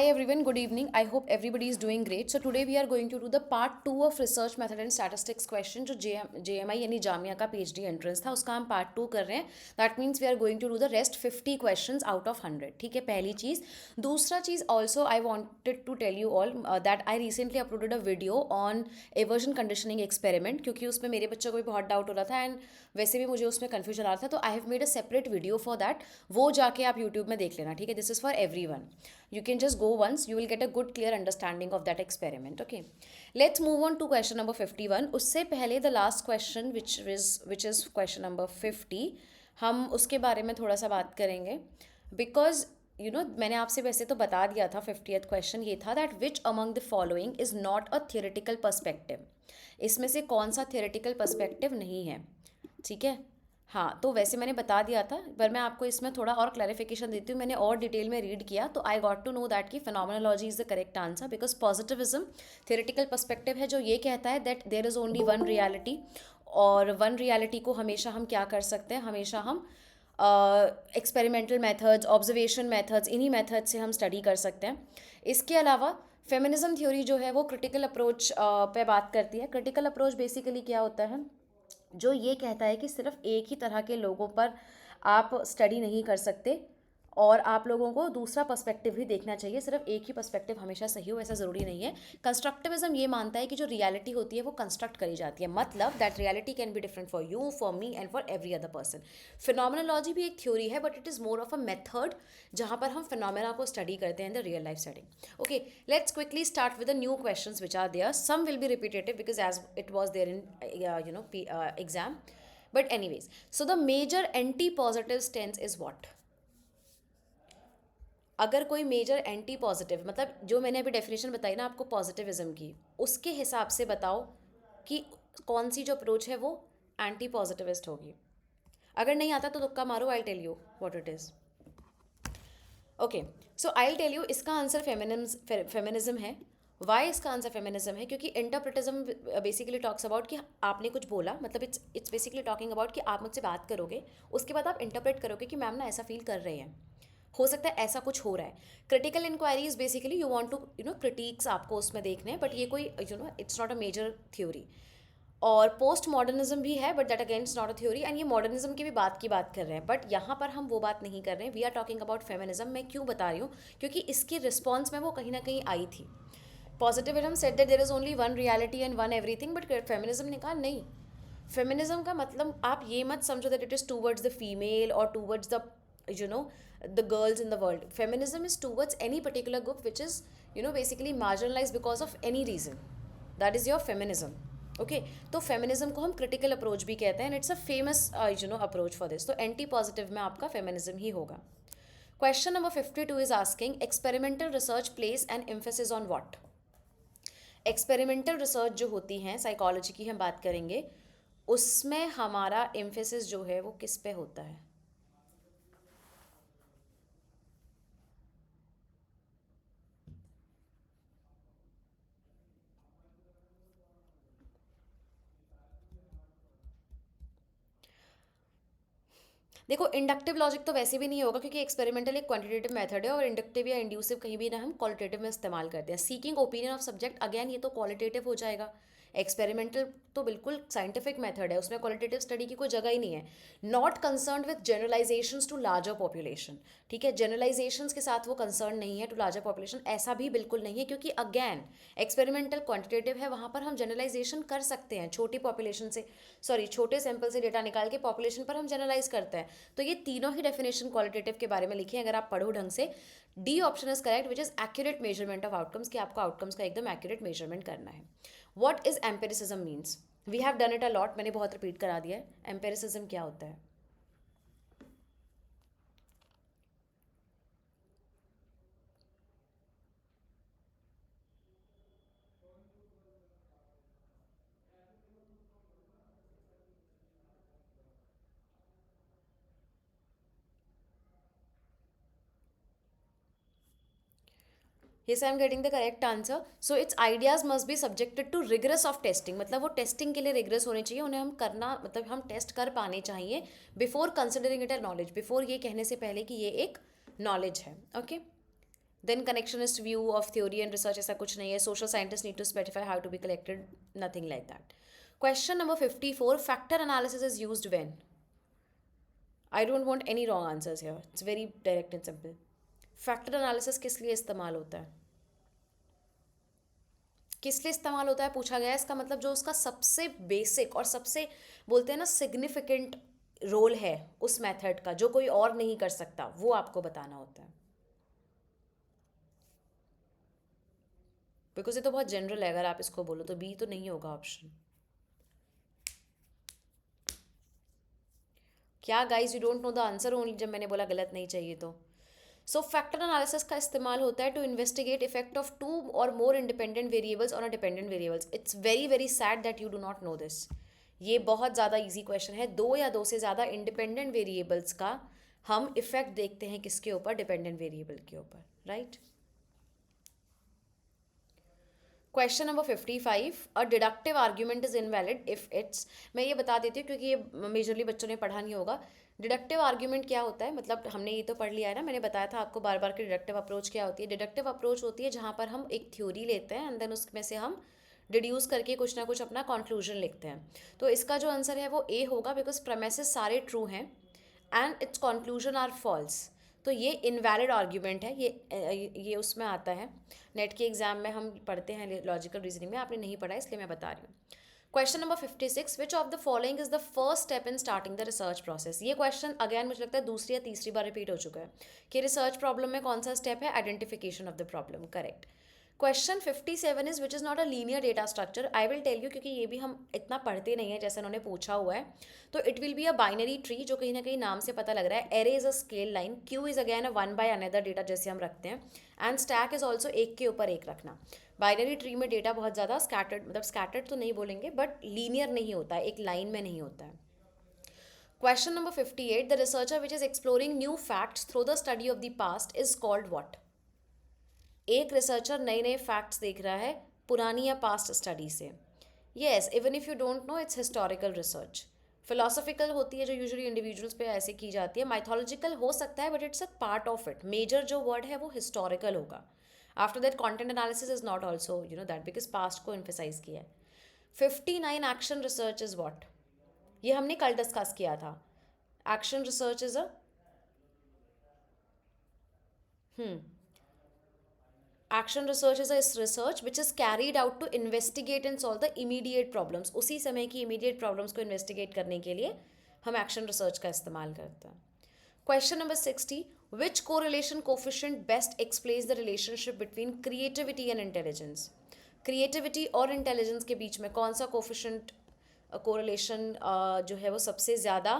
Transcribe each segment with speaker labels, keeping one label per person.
Speaker 1: Hi everyone, good evening. I hope everybody is doing great. So today we are going to do the part 2 of research method and statistics question जो JMI यानी जामिया का PhD entrance था उसका हम part 2 कर रहे हैं. That means we are going to do the rest 50 questions out of 100. ठीक है, पहली चीज़. दूसरा चीज़ also I wanted to tell you all that I recently uploaded a video on aversion conditioning experiment, क्योंकि उसमें मेरे बच्चों को भी बहुत डाउट हो रहा था एंड वैसे भी मुझे उसमें कन्फ्यूजन आ रहा था. तो I have made a separate video for that. वो जाके आप यूट्यूब में देख लेना. ठीक है, this is for every one. You can just go once, you will get a good clear understanding of that experiment. Okay, let's move on to question number 51. उससे पहले the last question which is question number 50, हम उसके बारे में थोड़ा सा बात करेंगे. बिकॉज मैंने आपसे वैसे तो बता दिया था. 50th क्वेश्चन ये था that which among the following is not a theoretical perspective. इसमें से कौन सा थियोरेटिकल पर्सपेक्टिव नहीं है. ठीक है, हाँ, तो वैसे मैंने बता दिया था, पर मैं आपको इसमें थोड़ा और क्लैरिफिकेशन देती हूँ. मैंने और डिटेल में रीड किया तो I got to know that कि phenomenology is the correct answer. Because positivism theoretical perspective है जो ये कहता है that there is only one reality. और वन रियलिटी को हमेशा हम क्या कर सकते हैं, हमेशा हम एक्सपेरिमेंटल मेथड्स, ऑब्जर्वेशन मेथड्स, इन्हीं मेथड से हम स्टडी कर सकते हैं. इसके अलावा फेमिनिज्म थ्योरी जो है वो क्रिटिकल अप्रोच पे बात करती है. क्रिटिकल अप्रोच बेसिकली क्या होता है, जो ये कहता है कि सिर्फ एक ही तरह के लोगों पर आप स्टडी नहीं कर सकते और आप लोगों को दूसरा पर्सपेक्टिव भी देखना चाहिए. सिर्फ एक ही पर्सपेक्टिव हमेशा सही हो ऐसा ज़रूरी नहीं है. कंस्ट्रक्टिविज्म ये मानता है कि जो रियलिटी होती है वो कंस्ट्रक्ट करी जाती है. मतलब that reality can be different for you, for me and for every other person. Phenomenology भी एक थ्योरी है but it is more of a method जहाँ पर हम फिनोमेना को स्टडी करते हैं in the real life setting. Okay, let's quickly start with the new questions which are there. Some will be repetitive because as it was there in exam. But anyways, so the major anti-positive stance is what? अगर कोई major anti positive, मतलब जो मैंने अभी definition बताई ना आपको positivism की, उसके हिसाब से बताओ कि कौन सी जो अप्रोच है वो एंटी पॉजिटिविस्ट होगी. अगर नहीं आता तो तुक्का मारो. I tell you what it is. Okay, so I tell you इसका आंसर फेमिनिज्म है. वाई इसका आंसर फेमिनिज्म है, क्योंकि इंटरप्रिटिज्म बेसिकली टॉक्स अबाउट कि आपने कुछ बोला, मतलब इट्स बेसिकली टॉकिंग अबाउट कि आप मुझसे बात करोगे, उसके बाद आप इंटरप्रेट करोगे कि मैम ना ऐसा फील कर रहे हैं, हो सकता है ऐसा कुछ हो रहा है. Critical inquiry is basically you want to critics आपको उसमें देखने हैं, बट ये कोई it's not a major theory. और पोस्ट मॉडर्निज्म भी है but that again is not a theory. And ये मॉडर्निज्म की भी बात कर रहे हैं, बट यहाँ पर हम वो बात नहीं कर रहे हैं. We are talking about feminism. मैं क्यों बता रही हूँ, क्योंकि इसकी रिस्पॉन्स में वो कहीं ना कहीं आई थी. Positivism said that there is only one reality and one everything, but feminism ने कहा नहीं. फेमिनिज्म का मतलब आप ये मत समझो that it is towards the female और towards the you know the girls in the world. Feminism is towards any particular group which is basically marginalized because of any reason. That is your feminism. Okay, तो feminism को हम critical approach भी कहते हैं and it's a famous approach for this. तो anti positive में आपका feminism ही होगा. Question number 52 is asking experimental research place and emphasis on what. Experimental research जो होती हैं साइकोलॉजी की हम बात करेंगे, उसमें हमारा एम्फेसिस जो है वो किस पे होता है. देखो, इंडक्टिव लॉजिक तो वैसे भी नहीं होगा क्योंकि एक्सपेरिमेंटल एक क्वांटिटेटिव मेथड है और इंडक्टिव या इंड्यूसिव कहीं भी ना हम क्वालिटेटिव में इस्तेमाल करते हैं. Seeking opinion of subject, again ये तो क्वालिटेटिव हो जाएगा. एक्सपेरिमेंटल तो बिल्कुल साइंटिफिक मेथड है, उसमें क्वालिटेटिव स्टडी की कोई जगह ही नहीं है. Not concern with generalizations to larger population. ठीक है, जनरलाइजेशंस के साथ वो कंसर्न नहीं है टू लार्जर पॉपुलेशन, ऐसा भी बिल्कुल नहीं है, क्योंकि अगेन एक्सपेरिमेंटल क्वांटिटेटिव है, वहाँ पर हम जनरलाइजेशन कर सकते हैं. छोटी पॉपुलेशन से, सॉरी, छोटे सैंपल से डेटा निकाल के पॉपुलेशन पर हम जनरलाइज करते हैं. तो ये तीनों ही डेफिनेशन क्वालिटेटिव के बारे में लिखी है, अगर आप पढ़ो ढंग से. D option is correct which is accurate measurement of outcomes, कि आपको आउटकम्स का एकदम एक्यूरेट मेजरमेंट करना है. What is empiricism means, we have done it a lot, मैंने बहुत रिपीट करा दिया है. एम्पेरिसिज्म क्या होता है. Yes, I am getting the correct answer. So its ideas must be subjected to rigorous of testing. मतलब वो टेस्टिंग के लिए रिगरस होने चाहिए, उन्हें हम करना, मतलब हम टेस्ट कर पाने चाहिए before considering it a knowledge, before ये कहने से पहले कि ये एक नॉलेज है. Okay, then connectionist view of theory and research ऐसा कुछ नहीं है. Social scientist need to specify how to be collected, nothing like that. Question number 54, factor analysis is used when. I don't want any wrong answers here, it's very direct and simple. Factor analysis किस लिए इस्तेमाल होता है, किस लिए इस्तेमाल होता है पूछा गया है. इसका मतलब जो उसका सबसे बेसिक और सबसे बोलते हैं ना सिग्निफिकेंट रोल है उस मेथड का, जो कोई और नहीं कर सकता, वो आपको बताना होता है. बिकॉज ये तो बहुत जनरल है, अगर आप इसको बोलो तो बी तो नहीं होगा ऑप्शन. क्या guys you don't know the answer only, जब मैंने बोला गलत नहीं चाहिए तो. सो फैक्टर एनालिसिस का इस्तेमाल होता है to investigate effect of two और more independent variables on a dependent variables. It's very very sad that you do not know this. ये बहुत ज़्यादा इजी क्वेश्चन है. दो या दो से ज़्यादा इंडिपेंडेंट वेरिएबल्स का हम इफेक्ट देखते हैं किसके ऊपर, डिपेंडेंट वेरिएबल के ऊपर, right. Question number 55, a deductive argument is invalid if it's. मैं ये बता देती हूँ क्योंकि ये मेजरली बच्चों ने पढ़ा नहीं होगा. डिडक्टिव आर्ग्यूमेंट क्या होता है, मतलब हमने ये तो पढ़ लिया है ना, मैंने बताया था आपको बार बार कि डिडक्टिव अप्रोच क्या होती है. डिडक्टिव अप्रोच होती है जहाँ पर हम एक थ्योरी लेते हैं एंड देन उसमें से हम डिड्यूस करके कुछ ना कुछ अपना कंक्लूजन लिखते हैं. तो इसका जो आंसर है वो ए होगा, बिकॉज प्रेमिसेस सारे ट्रू हैं and its conclusion are false. तो ये इनवैलिड आर्ग्यूमेंट है, ये उसमें आता है. नेट के एग्जाम में हम पढ़ते हैं लॉजिकल रीजनिंग में, आपने नहीं पढ़ा इसलिए मैं बता रही हूँ. Question number 56, which of the following is the first step in starting the research process. ये क्वेश्चन अगेन मुझे लगता है दूसरी या तीसरी बार रिपीट हो चुका है कि रिसर्च प्रॉब्लम में कौन सा स्टेप है, identification of the problem. Correct. Question 57 is which is not a linear data structure. I will tell you, क्योंकि ये भी हम इतना पढ़ते नहीं है जैसे उन्होंने पूछा हुआ है. तो it will be a binary tree, जो कहीं ना कहीं नाम से पता लग रहा है. Array is a scale line, Q is again a one by another data जैसे हम रखते हैं, एंड स्टैक इज ऑल्सो एक के ऊपर एक रखना. बाइनरी ट्री में डेटा बहुत ज़्यादा स्कैटर्ड, मतलब स्कैटर्ड तो नहीं बोलेंगे बट लीनियर नहीं होता है, एक लाइन में नहीं होता है. Question number 58, the researcher which is exploring new facts through the study of the past is called what. एक रिसर्चर नए नए फैक्ट्स देख रहा है पुरानी या पास्ट स्टडी से. Yes, even if you don't no, it's historical research. Philosophical होती है जो यूजुअली इंडिविजुअल्स पे ऐसे की जाती है. माइथोलॉजिकल हो सकता है but it's a part of it. Major जो वर्ड है वो हिस्टोरिकल होगा. After that content analysis is not also that, because past को एम्फेसाइज किया है. 59, एक्शन रिसर्च इज वॉट. ये हमने कल डिस्कस किया था. Action research is a action research is a research which is carried out to investigate and solve the immediate problems. उसी समय की इमीडिएट प्रॉब्लम्स को इन्वेस्टिगेट करने के लिए हम एक्शन रिसर्च का इस्तेमाल करते हैं. Question number 60, which correlation coefficient best explains the relationship between creativity and intelligence. Creativity और इंटेलिजेंस के बीच में कौन सा कोफिशिएंट कोरिलेशन जो है वो सबसे ज़्यादा,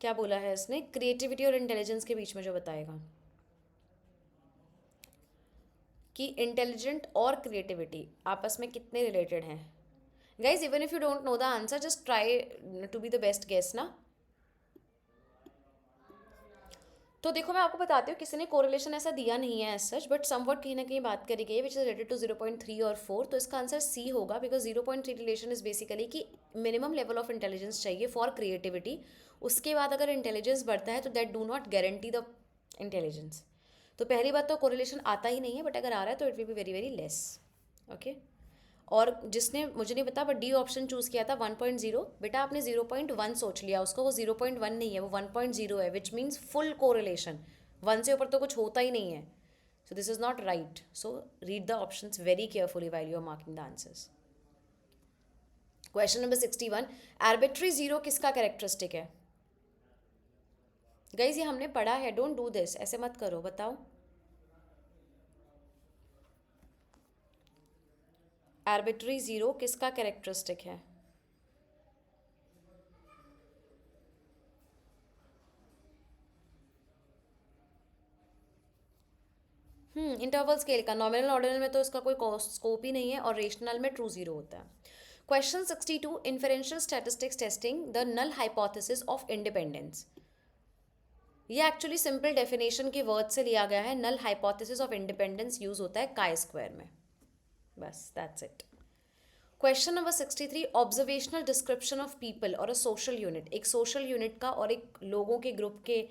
Speaker 1: क्या बोला है इसने, क्रिएटिविटी और इंटेलिजेंस के बीच में जो बताएगा कि इंटेलिजेंट और क्रिएटिविटी आपस में कितने रिलेटेड हैं. Guys even if you don't know the answer, just try to be the best guess ना. तो देखो मैं आपको बताती हूँ, किसी ने कोरिलेशन ऐसा दिया नहीं है एज सच, बट समवट कहीं ना कहीं बात करी गई है विच इज रिलेटेड टू 0.3 और 4. तो इसका आंसर सी होगा, बिकॉज 0.3 रिलेशन इज बेसिकली कि मिनिमम लेवल ऑफ इंटेलिजेंस चाहिए फॉर क्रिएटिविटी. उसके बाद अगर इंटेलिजेंस बढ़ता है तो that do not guarantee the intelligence. तो पहली बात तो कोरिलेशन आता ही नहीं है, बट अगर आ रहा है तो it will be very very less. Okay. और जिसने मुझे नहीं पता बट डी ऑप्शन चूज़ किया था 1.0, बेटा आपने 0.1 सोच लिया उसको, वो 0.1 नहीं है, वो 1.0 है, विच मीन्स फुल कोरिलेशन. 1 से ऊपर तो कुछ होता ही नहीं है. So this is not right. So read the options very carefully while you are marking the answers. Question number 61, arbitrary zero किसका कैरेक्टरिस्टिक है. गाइज ये हमने पढ़ा है, डोंट डू दिस, ऐसे मत करो, बताओ. आर्बिट्री जीरो किसका कैरेक्टरिस्टिक है. इंटरवल स्केल का. नॉमिनल ऑर्डिनल में तो इसका कोई स्कोप ही नहीं है, और रेशनल में ट्रू जीरो होता है. Question 62, inferential statistics testing the null hypothesis of independence. ये एक्चुअली सिंपल डेफिनेशन के वर्ड से लिया गया है. Null hypothesis of independence use होता है काई स्क्वायर में. बस that's it. Question number 63, observational description of people और अ सोशल यूनिट. एक सोशल यूनिट का और एक लोगों के ग्रुप के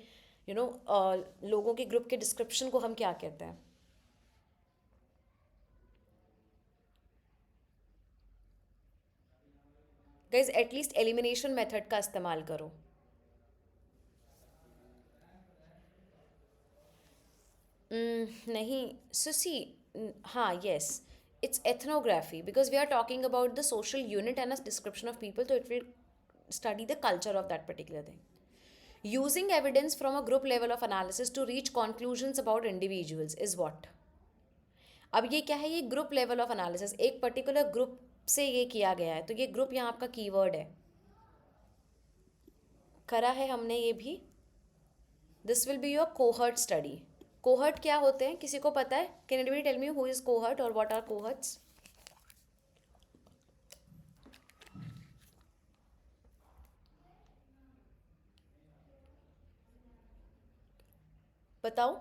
Speaker 1: लोगों के ग्रुप के डिस्क्रिप्शन को हम क्या कहते हैं. गाइज एटलीस्ट एलिमिनेशन मेथड का इस्तेमाल करो. नहीं, so see, हाँ, yes, it's ethnography because we are talking about the social unit and a description of people, so it will study the culture of that particular thing. Using evidence from a group level of analysis to reach conclusions about individuals is what? अब ये क्या है? ये group level of analysis, एक particular group से ये किया गया है, तो ये ग्रुप यहाँ आपका कीवर्ड है. करा है हमने ये भी. This will be your cohort study. Cohort क्या होते हैं, किसी को पता है? Can anybody tell me who is cohort और व्हाट आर कोहर्ट्स? बताओ.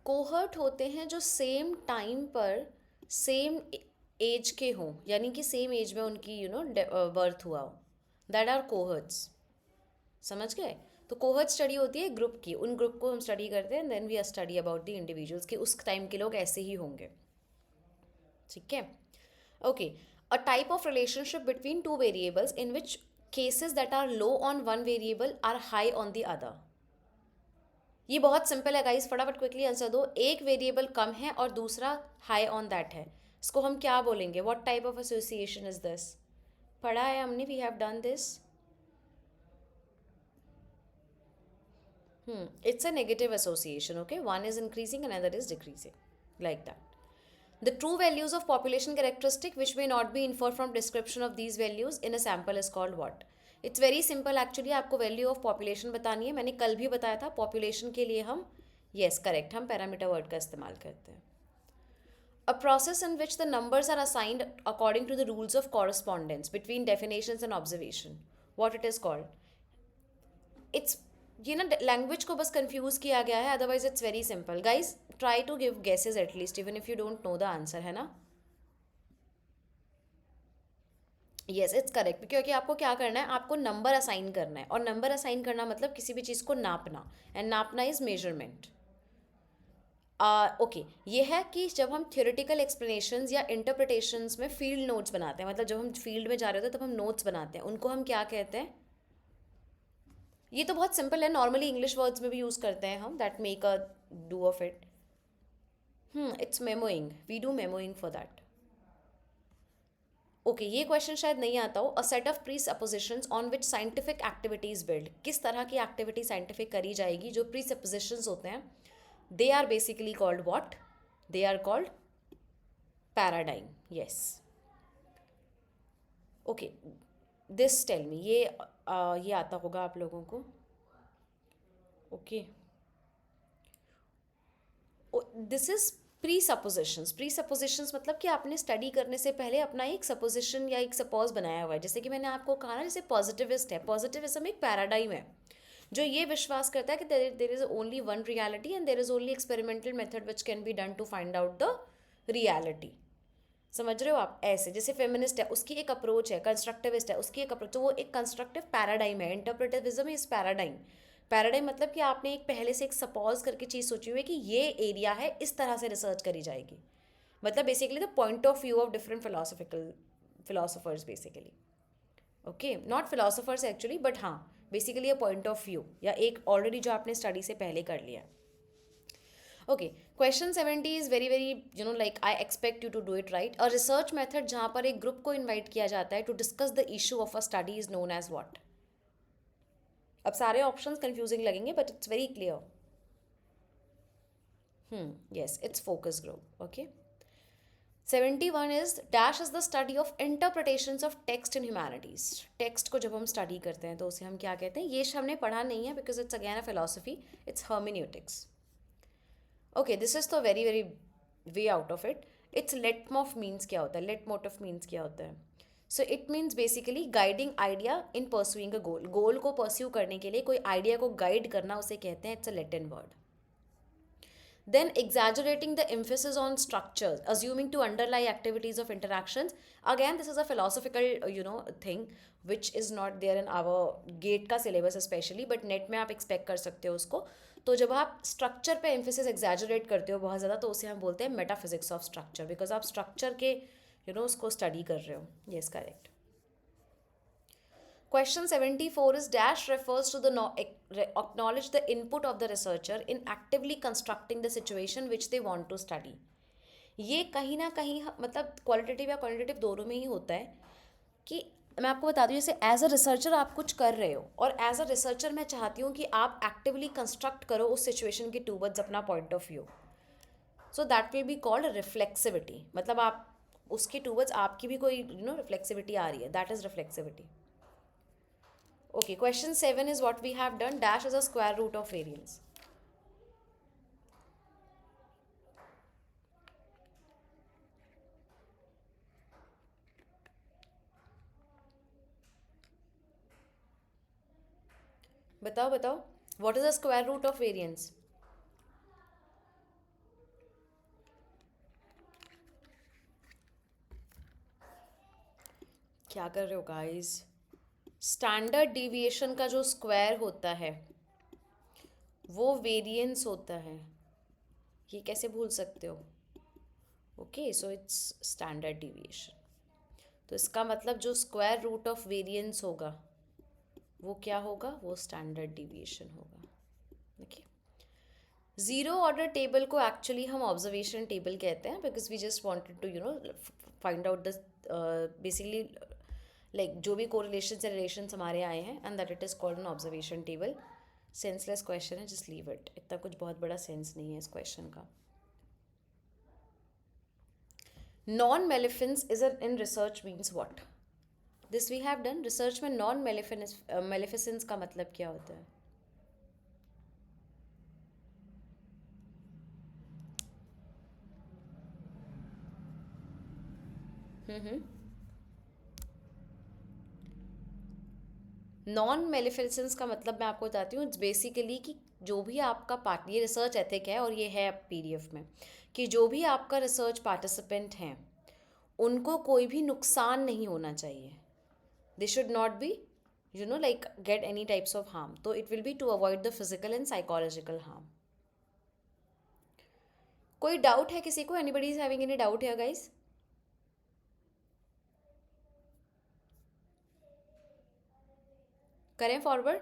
Speaker 1: कोहर्ट होते हैं जो सेम टाइम पर सेम एज के हों, यानी कि सेम एज में उनकी बर्थ हुआ हो. That are cohorts. समझ गए? तो कोहर्ट स्टडी होती है ग्रुप की, उन ग्रुप को हम स्टडी करते हैं, then we study about the individuals कि उस टाइम के लोग ऐसे ही होंगे. ठीक है. Okay. A type of relationship between two variables in which cases that are low on one variable are high on the other. ये बहुत सिंपल है गाइस, फटाफट क्विकली आंसर दो. एक वेरिएबल कम है और दूसरा हाई ऑन दैट है, इसको हम क्या बोलेंगे? What type of association is this? पढ़ा है हमने, we have done this. It's a negative association, okay? One is increasing, another is decreasing, like that. The true values of population characteristic which may not be inferred from description of these values in a sample is called what? It's very simple actually. आपको value of population बतानी है. मैंने कल भी बताया था population के लिए हम करेक्ट, हम पैरामीटर वर्ड का इस्तेमाल करते हैं. A process in which the numbers are assigned according to the rules of correspondence between definitions and observation. What it is called? It's ये ना लैंग्वेज को बस कंफ्यूज किया गया है, otherwise it's very simple. Guys try to give guesses at least even if you don't know the answer, है ना? Yes, it's correct. क्योंकि आपको क्या करना है, आपको नंबर असाइन करना है, और नंबर असाइन करना मतलब किसी भी चीज़ को नापना, एंड नापना इज मेजरमेंट. ओके. ये है कि जब हम थ्योरेटिकल एक्सप्लेनेशंस या इंटरप्रिटेशंस में फील्ड नोट्स बनाते हैं, मतलब जब हम फील्ड में जा रहे होते हैं तब हम नोट्स बनाते हैं, उनको हम क्या कहते हैं? ये तो बहुत सिंपल है, नॉर्मली इंग्लिश वर्ड्स में भी यूज़ करते हैं हम, that make a do of it. It's memoing, we do memoing for that. Okay, ये क्वेश्चन शायद नहीं आता हो. A set of presuppositions on which scientific activities build. किस तरह की एक्टिविटी साइंटिफिक करी जाएगी? जो प्री सपोजिशंस होते हैं, they are basically called what? They are called paradigm. Yes. Okay, this tell me, ये आता होगा आप लोगों को. Okay, this is presuppositions. Presuppositions मतलब कि आपने स्टडी करने से पहले अपना एक सपोजिशन या एक सपोज बनाया हुआ है. जैसे कि मैंने आपको कहा ना, जैसे पॉजिटिविस्ट है, पॉजिटिविज्म एक पैराडाइम है जो ये विश्वास करता है कि there is only one reality and there is only experimental method which can be done to find out the reality. समझ रहे हो आप? ऐसे जैसे फेमिनिस्ट है, उसकी एक अप्रोच है, कंस्ट्रक्टिविस्ट है, उसकी एक अप्रोच, तो वो एक कंस्ट्रक्टिव पैराडाइम है. इंटरप्रेटिविज्म इज पैराडाइम. पैराडाइम मतलब कि आपने एक पहले से एक सपोज करके चीज़ सोची हुई है कि ये एरिया है, इस तरह से रिसर्च करी जाएगी. मतलब basically the point of view of different philosophers basically. Okay, not philosophers actually, but हाँ, basically a point of view, या एक ऑलरेडी जो आपने स्टडी से पहले कर लिया. Okay, question 70 is very very like I expect you to do it right. A research method जहाँ पर एक ग्रुप को इन्वाइट किया जाता है to discuss the issue of a study is known as what? अब सारे ऑप्शंस कंफ्यूजिंग लगेंगे but it's very clear. Yes, it's focus group. Okay. 71 is dash is the study of interpretations of text in humanities. Text को जब हम study करते हैं तो उसे हम क्या कहते हैं? ये हमने पढ़ा नहीं है because it's again a philosophy, it's hermeneutics. Okay, this is तो very very way out of it. It's leitmotif means क्या होता है? लेटमोटिव मीन्स क्या होता है? So it means basically guiding idea in pursuing a goal. Goal को pursue करने के लिए कोई आइडिया को गाइड करना, उसे कहते हैं, it's a Latin word. Then exaggerating the emphasis on structures, assuming to underlie activities of interactions. Again, this is a philosophical, thing which is not there in our GATE का syllabus especially, but net में आप expect कर सकते हो उसको. तो जब आप स्ट्रक्चर पे एम्फेसिस एग्जैजरेट करते हो बहुत ज़्यादा, तो उसे हम बोलते हैं मेटाफिजिक्स ऑफ स्ट्रक्चर, बिकॉज आप स्ट्रक्चर के उसको स्टडी कर रहे हो. Yes, correct. Question 74 is dash refers to the acknowledge the input of the researcher in actively constructing the situation which they want to study. ये कहीं ना कहीं मतलब क्वालिटेटिव या क्वांटिटेटिव दोनों में ही होता है कि मैं आपको बता दूं, जैसे एज अ रिसर्चर आप कुछ कर रहे हो और एज अ रिसर्चर मैं चाहती हूँ कि आप एक्टिवली कंस्ट्रक्ट करो उस सिचुएशन के टूवर्ड्स अपना point of view. So that will be called reflexivity. मतलब आप उसके टूवर्ड्स आपकी भी कोई रिफ्लेक्सिविटी आ रही है, that is reflexivity. Okay, question 7 is what we have done. Dash is a square root of variance. बताओ बताओ, what is the square root of variance? क्या कर रहे हो गाइस? स्टैंडर्ड डिविएशन का जो स्क्वायर होता है वो वेरिएंस होता है. ये कैसे भूल सकते हो? Okay, so it's standard deviation. तो इसका मतलब जो स्क्वायर रूट ऑफ वेरिएंस होगा वो क्या होगा? वो स्टैंडर्ड डिविएशन होगा. ओके. ज़ीरो ऑर्डर टेबल को एक्चुअली हम ऑब्जर्वेशन टेबल कहते हैं, because we just wanted to find out the basically like जो भी कोरिलेशन या रिलेशंस हमारे आए हैं, and that it is called an observation table. Senseless question है, जस्ट लीव इट. इतना कुछ बहुत बड़ा सेंस नहीं है इस क्वेश्चन का. Non maleficence is in research means what? This we have done. Research में नॉन मेलिफिसेंस का मतलब क्या होता है? नॉन मेलिफिसेंस का मतलब मैं आपको बताती हूँ. इट्स बेसिकली कि जो भी आपका पार्ट, ये रिसर्च एथिक है और ये है पीडीएफ में, कि जो भी आपका रिसर्च पार्टिसिपेंट हैं उनको कोई भी नुकसान नहीं होना चाहिए. They should not be like get any types of harm. तो it will be to avoid the physical and psychological harm. कोई डाउट है किसी को? Anybody is having any doubt here guys? करें forward.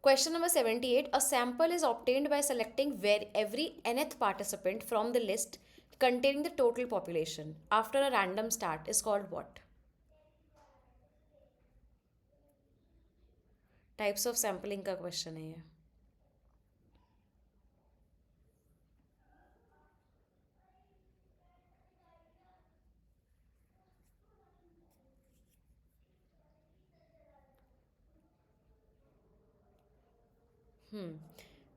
Speaker 1: Question number 78. A sample is obtained by selecting every nth participant from the list containing the total population after a random start is called what? Types of sampling का question है ये.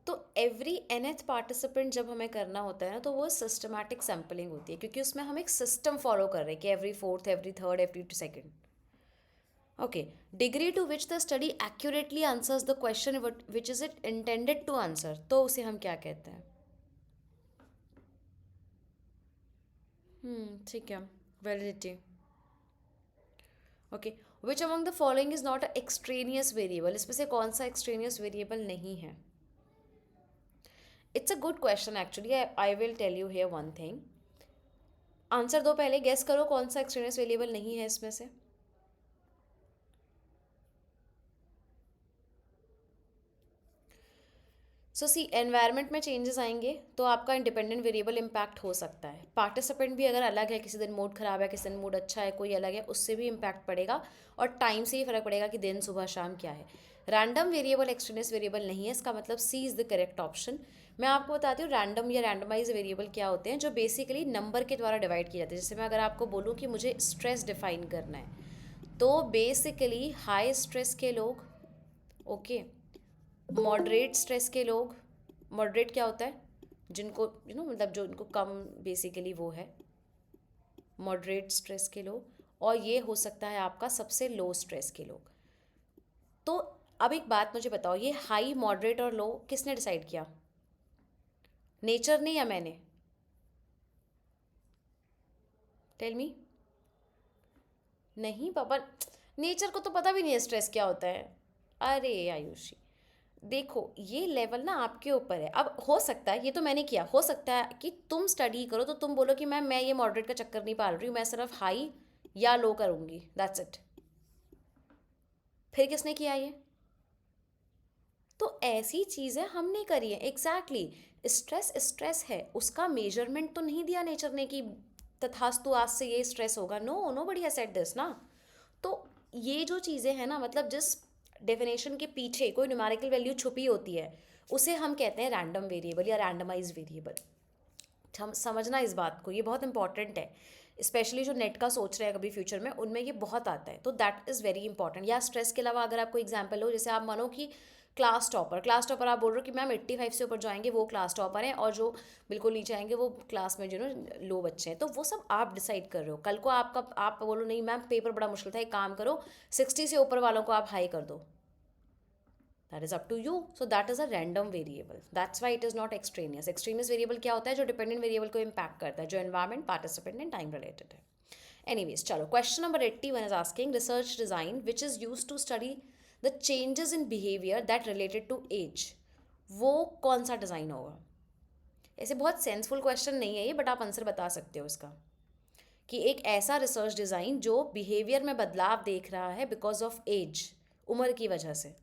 Speaker 1: तो every nth participant जब हमें करना होता है ना, तो वो सिस्टमैटिक सैम्पलिंग होती है, क्योंकि उसमें हम एक सिस्टम फॉलो कर रहे हैं कि every fourth, every third, every second. Okay. Degree to which the study accurately answers the question which is it intended to answer, तो उसे हम क्या कहते हैं? ठीक है. Validity. Okay. Which among the following is not a extraneous variable? इसमें से कौन सा एक्सट्रेनियस वेरिएबल नहीं है? It's a good question actually. I will tell you here one thing. Answer दो, पहले गेस करो कौन सा एक्सट्रेनियस वेरिएबल नहीं है इसमें से. सो सी, एनवायरनमेंट में चेंजेस आएंगे तो आपका इंडिपेंडेंट वेरिएबल इम्पैक्ट हो सकता है. पार्टिसिपेंट भी अगर अलग है, किसी दिन मूड खराब है, किसी दिन मूड अच्छा है, कोई अलग है, उससे भी इम्पैक्ट पड़ेगा. और टाइम से ही फर्क पड़ेगा कि दिन सुबह शाम क्या है. रैंडम वेरिएबल एक्सट्रेनियस वेरिएबल नहीं है, इसका मतलब सी इज़ द करेक्ट ऑप्शन. मैं आपको बताती हूँ रैंडम या रैंडमाइज वेरिएबल क्या होते हैं, जो बेसिकली नंबर के द्वारा डिवाइड किए जाते हैं. जैसे मैं अगर आपको बोलूँ कि मुझे स्ट्रेस डिफाइन करना है, तो बेसिकली हाई स्ट्रेस के लोग, ओके, मॉडरेट स्ट्रेस के लोग. मॉडरेट क्या होता है? जिनको मतलब जो इनको कम बेसिकली वो है मॉडरेट स्ट्रेस के लोग. और ये हो सकता है आपका सबसे लो स्ट्रेस के लोग. तो अब एक बात मुझे बताओ, ये हाई, मॉडरेट और लो किसने डिसाइड किया? नेचर ने या मैंने? Tell me. नहीं पापा, नेचर को तो पता भी नहीं है स्ट्रेस क्या होता है. अरे आयुषी, देखो ये लेवल ना आपके ऊपर है। अब हो सकता है, ये तो मैंने किया, हो सकता है कि तुम स्टडी करो तो तुम बोलो कि मैम मैं ये मॉडरेट का चक्कर नहीं पाल रही हूँ, मैं सिर्फ हाई या लो करूँगी, दैट्स इट। फिर किसने किया ये? तो ऐसी चीज़ें हमने करी है, एग्जैक्टली स्ट्रेस स्ट्रेस है, उसका मेजरमेंट तो नहीं दिया नेचर ने कि तथास्तु आज से ये स्ट्रेस होगा, no nobody has said this ना। तो ये जो चीज़ें हैं ना, मतलब जिस डेफिनेशन के पीछे कोई न्यूमेरिकल वैल्यू छुपी होती है उसे हम कहते हैं रैंडम वेरिएबल या रैंडमाइज वेरिएबल। हम समझना इस बात को, ये बहुत इंपॉर्टेंट है, स्पेशली जो नेट का सोच रहे हैं कभी फ्यूचर में, उनमें ये बहुत आता है, तो दैट इज़ वेरी इंपॉर्टेंट। या स्ट्रेस के अलावा अगर आपको एग्जाम्पल हो, जैसे आप मानो कि क्लास टॉपर आप बोल रहे हो कि मैम 85 से ऊपर जो आएंगे वो क्लास टॉपर हैं, और जो बिल्कुल नीचे आएंगे वो क्लास में जो ना लो बच्चे हैं, तो वो सब आप डिसाइड कर रहे हो। कल को आपका आप बोलो नहीं मैम पेपर बड़ा मुश्किल था, एक काम करो 60 से ऊपर वालों को आप हाई कर दो, that is up to you. So that is a random variable, that's why it is not extraneous. Extraneous variable क्या होता है? जो dependent variable को impact करता है, जो environment, participant and time related है। Anyways, चलो question number 81 is asking research design which is used to study the changes in behavior that related to age, वो कौन सा डिज़ाइन होगा? ऐसे बहुत सेंसफुल क्वेश्चन नहीं है ये, बट आप आंसर बता सकते हो इसका, कि एक ऐसा रिसर्च डिज़ाइन जो बिहेवियर में बदलाव देख रहा है बिकॉज ऑफ एज, उम्र की वजह से।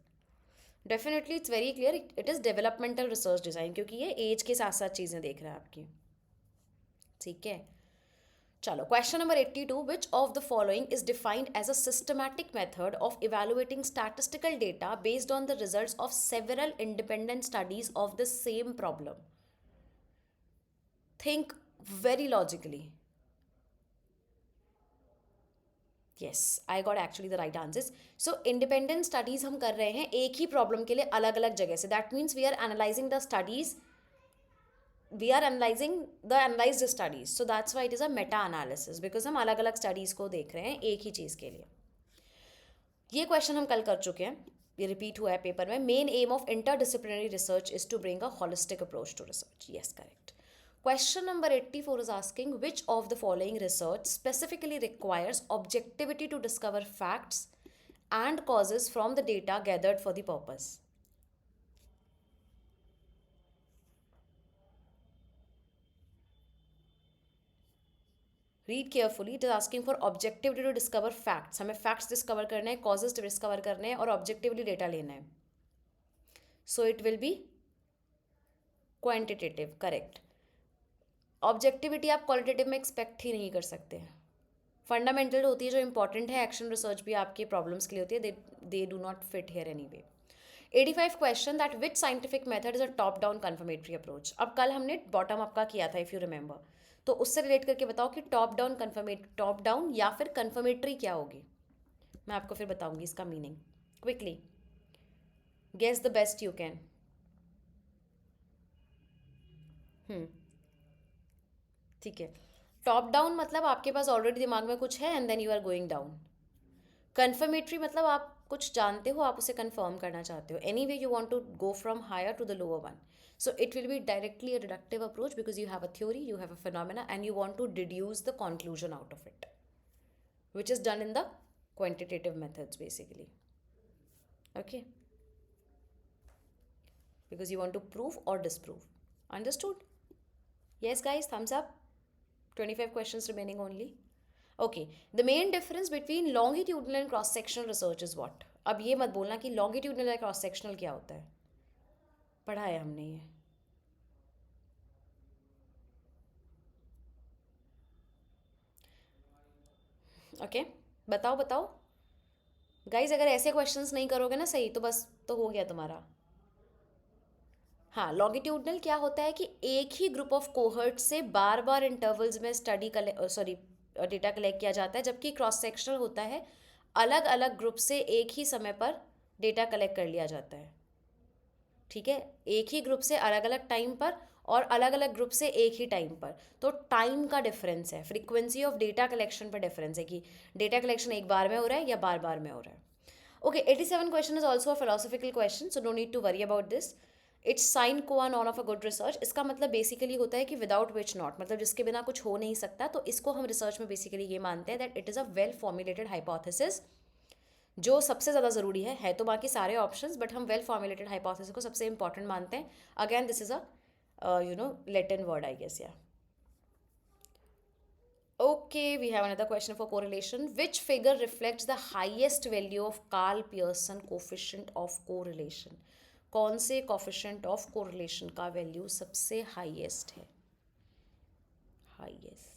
Speaker 1: Definitely it's very clear, it is developmental research design, क्योंकि ये एज के साथ साथ चीज़ें देख रहा है आपकी। ठीक है, चलो question number 82, which of the following is defined as a systematic method of evaluating statistical data based on the results of several independent studies of the same problem? Think very logically. Yes, I got actually the right answers. So independent studies हम कर रहे हैं एक ही problem के लिए अलग अलग जगह से, that means we are analysing the studies, we are analysing the analysed studies, so that's why it is a meta analysis, because हम अलग अलग स्टडीज़ को देख रहे हैं एक ही चीज़ के लिए। ये क्वेश्चन हम कल कर चुके हैं, ये रिपीट हुआ है पेपर में। Main aim of interdisciplinary research is to bring a holistic approach to research, yes correct. Question number 84 is asking which of the following research specifically requires objectivity to discover facts and causes from the data gathered for the purpose? Read carefully. It is asking for objectivity to discover facts. हमें facts discover करने हैं, causes discover करने हैं और objectively data लेना है. So it will be quantitative, correct. Objectivity आप qualitative में एक्सपेक्ट ही नहीं कर सकते। फंडामेंटल होती है जो इंपॉर्टेंट है, एक्शन रिसर्च भी आपके प्रॉब्लम्स के लिए होती है, they do not fit here anyway. 85 question, that which scientific method is a top down confirmatory approach? अब कल हमने बॉटम अप का किया था इफ़ यू रिमेंबर, तो उससे रिलेट करके बताओ कि टॉप डाउन या फिर कन्फर्मेटरी क्या होगी? मैं आपको फिर बताऊंगी इसका meaning. Quickly guess the best you can. ठीक है, टॉप डाउन मतलब आपके पास ऑलरेडी दिमाग में कुछ है and then you are going down. Confirmatory मतलब आप कुछ जानते हो, आप उसे कन्फर्म करना चाहते हो, anyway you want to go from higher to the lower one. So it will be directly a deductive approach because you have a theory, you have a phenomena, and you want to deduce the conclusion out of it, which is done in the quantitative methods basically. Okay, because you want to prove or disprove. Understood? Yes guys, thumbs up. 25 questions remaining only. Okay, the main difference between longitudinal and cross sectional research is what? अब ये मत बोलना कि longitudinal या cross sectional क्या होता है, पढ़ा है हमने ये। ओके, बताओ बताओ गाइज, अगर ऐसे क्वेश्चंस नहीं करोगे ना सही तो बस तो हो गया तुम्हारा। हाँ, लॉन्गिट्यूडनल क्या होता है कि एक ही ग्रुप ऑफ कोहर्ट से बार बार इंटरवल्स में डेटा कलेक्ट किया जाता है, जबकि क्रॉस सेक्शनल होता है अलग अलग ग्रुप से एक ही समय पर डेटा कलेक्ट कर लिया जाता है। ठीक है, एक ही ग्रुप से अलग अलग टाइम पर और अलग अलग ग्रुप से एक ही टाइम पर, तो टाइम का डिफरेंस है, फ्रीक्वेंसी ऑफ डेटा कलेक्शन पर डिफरेंस है कि डेटा कलेक्शन एक बार में हो रहा है या बार बार में हो रहा है। Okay, 87 question is also a philosophical question, so no need to worry about this. It's sine qua non of a good research. इसका मतलब बेसिकली होता है कि विदाउट विच नॉट, मतलब जिसके बिना कुछ हो नहीं सकता, तो इसको हम रिसर्च में बेसिकली ये मानते हैं that it is a well formulated hypothesis जो सबसे ज़्यादा ज़रूरी है तो बाकी सारे ऑप्शंस, बट हम वेल फॉर्मुलेटेड हाइपोथेसिस को सबसे इंपॉर्टेंट मानते हैं. Again this is a Latin word I guess. या Okay, we have another question for correlation. Which figure reflects the highest value of Karl Pearson coefficient of correlation? कौन से coefficient of correlation का value सबसे highest है? Highest.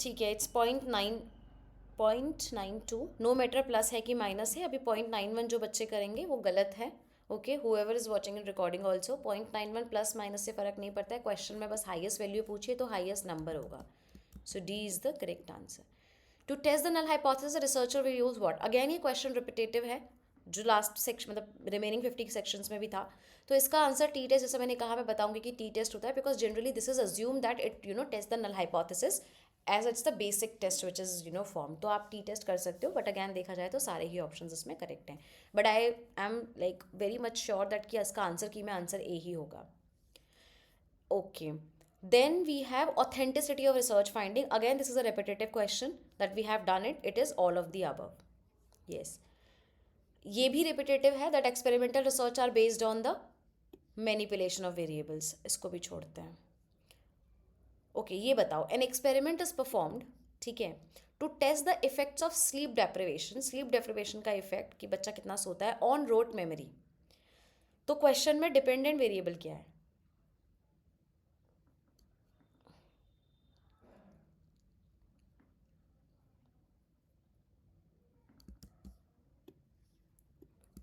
Speaker 1: ठीक है. It's 0.92. No matter plus है कि माइनस है. अभी 0.91 जो बच्चे करेंगे वो गलत है. Okay, whoever is watching in recording also, 0.91 plus minus से फ़र्क नहीं पड़ता है. क्वेश्चन में बस हाईएस्ट वैल्यू पूछिए तो हाईएस्ट नंबर होगा. So D is the correct answer. To test the null hypothesis researcher will use what. Again ये क्वेश्चन रिपीटेटिव है जो लास्ट सेक्शन मतलब रिमेनिंग 50 सेक्शंस में भी था. तो इसका आंसर टी टेस्ट, जैसे मैंने कहा, मैं बताऊंगी कि टी टेस्ट होता है because generally this is assume that it test the null hypothesis as it's the basic test which is form. तो आप टी टेस्ट कर सकते हो, बट अगैन देखा जाए तो सारे ही ऑप्शन इसमें करेक्ट हैं. But I am like very much sure that कि इसका आंसर की में आंसर ए ही होगा. Okay, then we have authenticity of research finding. Again, this is a repetitive question that we have done it. It is all of the above. Yes. ये भी repetitive है that experimental research are based on the manipulation of variables. इसको भी छोड़ते हैं. Okay, ये बताओ. An experiment is performed, ठीक है, to test the effects of sleep deprivation. Sleep deprivation का इफेक्ट कि बच्चा कितना सोता है ऑन रोट मेमोरी. तो क्वेश्चन में डिपेंडेंट वेरिएबल क्या है?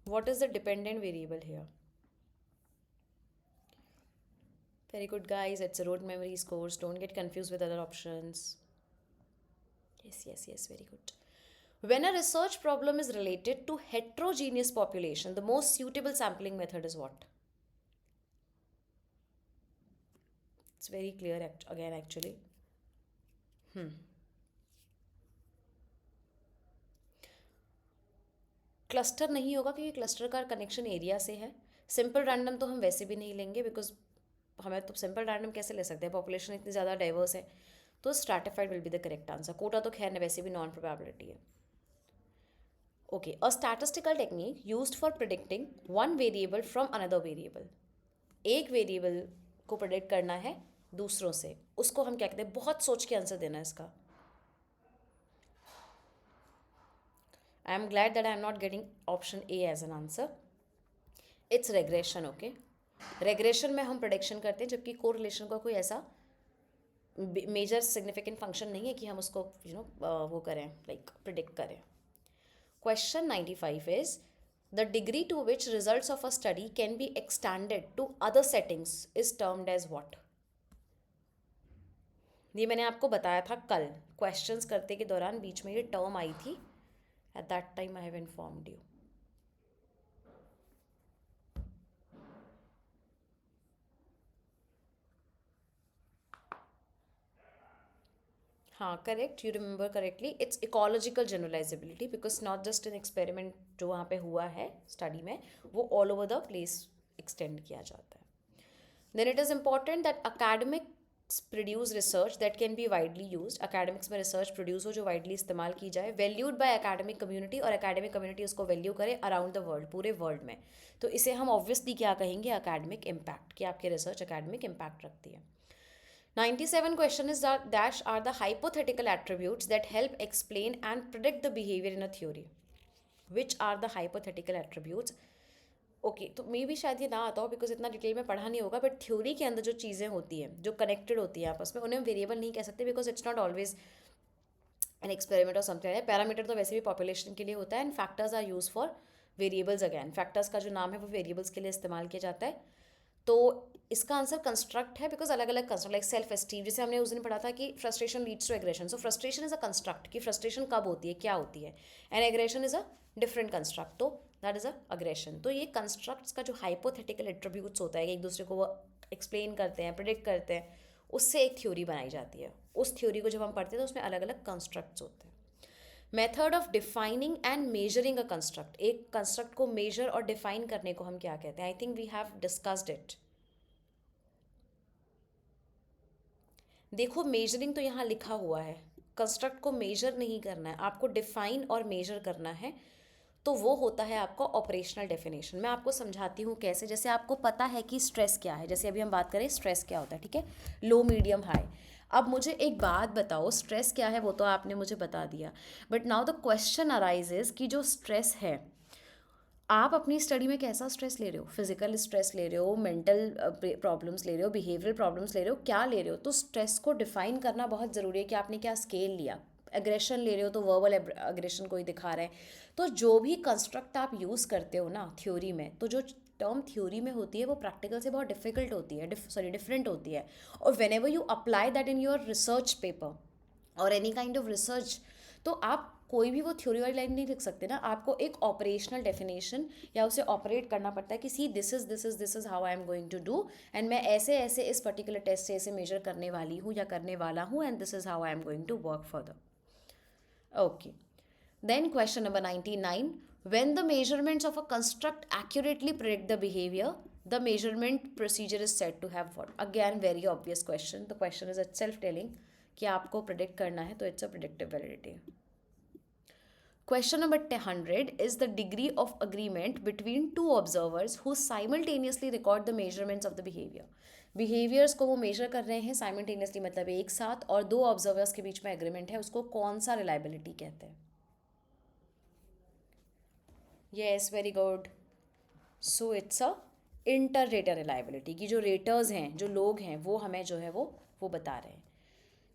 Speaker 1: What is the dependent variable here? Very good, guys. It's a rote memory scores. Don't get confused with other options. Yes. Very good. When a research problem is related to heterogeneous population, the most suitable sampling method is what? It's very clear again, actually. Cluster नहीं होगा क्योंकि cluster का connection area से है. Simple random तो हम वैसे भी नहीं लेंगे बिकॉज हमें तो सिंपल रैंडम कैसे ले सकते हैं, पॉपुलेशन इतनी ज़्यादा डाइवर्स है. तो stratified will be the correct answer. Quota तो खैर वैसे भी नॉन प्रोबेबिलिटी है. Okay, a statistical technique used for predicting one variable from another variable. एक वेरिएबल को प्रिडिक्ट करना है दूसरों से, उसको हम क्या कहते हैं? बहुत सोच के आंसर देना है इसका. I am glad that I am not getting option A as an answer. It's regression. Okay, regression में हम prediction करते हैं जबकि correlation का कोई ऐसा मेजर सिग्निफिकेंट फंक्शन नहीं है कि हम उसको वो करें, लाइक प्रिडिक्ट करें. Question 95 is the degree to which results of a study can be extended to other settings is termed as what. ये मैंने आपको बताया था कल क्वेश्चंस करते के दौरान, बीच में ये टर्म आई थी. At that time I have informed you. हाँ, correct, you remember correctly. It's ecological generalisability because not just an experiment जो वहाँ पे हुआ है स्टडी में, वो all over the place extend किया जाता है. Then it is important that academics produce research that can be widely use. Academics में रिसर्च प्रोड्यूस हो जो वाइडली इस्तेमाल की जाए, वैल्यूड बाय अकेडमिक कम्युनिटी, और अकेडमिक कम्युनिटी उसको वैल्यू करे अराउंड द वर्ल्ड, पूरे वर्ल्ड में. तो इसे हम ऑब्वियसली क्या कहेंगे? अकेडमिक इम्पैक्ट, कि आपकी रिसर्च अकेडमिक इम्पैक्ट रखती है. 97 question is that dash are the hypothetical attributes that help explain and predict the behavior in a theory. Which are the hypothetical attributes? Okay, तो मे भी शायद ये ना आता हो बिकॉज इतना डिटेल में पढ़ा नहीं होगा, बट थ्योरी के अंदर जो चीज़ें होती हैं जो कनेक्टेड होती हैं आपस में, उन्हें हम वेरिएबल नहीं कह सकते because it's not always an experiment और समथिंग. पैरामीटर तो वैसे भी पॉपुलेशन के लिए होता है, and factors are use for variables. Again factors का जो नाम है वो वेरिएबल्स के लिए इस्तेमाल किया जाता है. तो इसका आंसर कंस्ट्रक्ट है बिकॉज अलग अलग कंस्ट्रक्ट, लाइक सेल्फ एस्टीम, जैसे हमने उस दिन पढ़ा था कि frustration leads to aggression. So frustration is a construct, कि फ्रस्ट्रेशन कब होती है, क्या होती है, and aggression is a different construct. तो दैट इज अ अग्रेशन. तो ये कंस्ट्रक्ट्स का जो हाइपोथेटिकल एट्रीब्यूट्स होता है कि एक दूसरे को वो एक्सप्लेन करते हैं, प्रिडिक्ट करते हैं, उससे एक थ्योरी बनाई जाती है. उस थ्योरी को जब हम पढ़ते हैं तो उसमें अलग अलग कंस्ट्रक्ट्स होते हैं. Method of defining and measuring a construct. एक कंस्ट्रक्ट को मेजर और डिफाइन करने को हम क्या कहते हैं? I think we have discussed it. देखो मेजरिंग तो यहाँ लिखा हुआ है, कंस्ट्रक्ट को मेजर नहीं करना है, आपको डिफाइन और मेजर करना है। तो वो होता है आपका ऑपरेशनल डेफिनेशन। मैं आपको समझाती हूँ कैसे। जैसे आपको पता है कि स्ट्रेस क्या है, जैसे अभी हम बात करें स्ट्रेस क्या होता है, ठीक है, लो मीडियम हाई। अब मुझे एक बात बताओ, स्ट्रेस क्या है वो तो आपने मुझे बता दिया, but now the question arises कि जो स्ट्रेस है, आप अपनी स्टडी में कैसा स्ट्रेस ले रहे हो, फिजिकल स्ट्रेस ले रहे हो, मेंटल प्रॉब्लम्स ले रहे हो, बिहेवियरल प्रॉब्लम्स ले रहे हो, क्या ले रहे हो। तो स्ट्रेस को डिफाइन करना बहुत ज़रूरी है कि आपने क्या स्केल लिया। एग्रेशन ले रहे हो तो वर्बल एग्रेशन कोई दिखा रहा है। तो जो भी कंस्ट्रक्ट आप यूज़ करते हो ना थ्योरी में, तो जो टर्म थ्योरी में होती है वो प्रैक्टिकल से बहुत डिफिकल्ट होती है, सॉरी डिफरेंट होती है। और when ever you apply that in your research paper और एनी काइंड ऑफ रिसर्च, तो आप कोई भी वो थ्योरी वाली लाइन नहीं लिख सकते ना, आपको एक ऑपरेशनल डेफिनेशन या उसे ऑपरेट करना पड़ता है कि see this is how I am going to do, and मैं ऐसे ऐसे इस पर्टिकुलर टेस्ट से ऐसे मेजर करने वाली हूँ या करने वाला हूँ, and this is how I am going to work further. Okay, then question number 99. When the measurements of a construct accurately predict the behavior, the measurement procedure is said to have what? Again, very obvious question. The question is itself telling कि आपको predict करना है, तो it's a predictive validity. Question number 100 is the degree of agreement between two observers who simultaneously record the measurements of the behavior. Behaviors को वो measure कर रहे हैं simultaneously, मतलब एक साथ, और दो observers के बीच में agreement है, उसको कौन सा reliability कहते हैं? Yes, very good. So it's a inter rater reliability की जो रेटर्स हैं, जो लोग हैं, वो हमें जो है वो बता रहे हैं.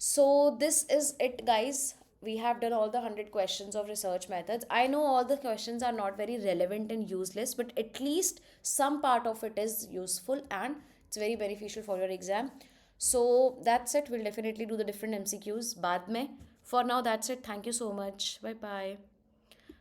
Speaker 1: So this is it, guys. We have done all the 100 questions of research methods. I know all the questions are not very relevant and useless, but at least some part of it is useful and it's very beneficial for your exam. So that's it. We'll definitely do the different MCQs बाद में. For now, that's it. Thank you so much. Bye bye.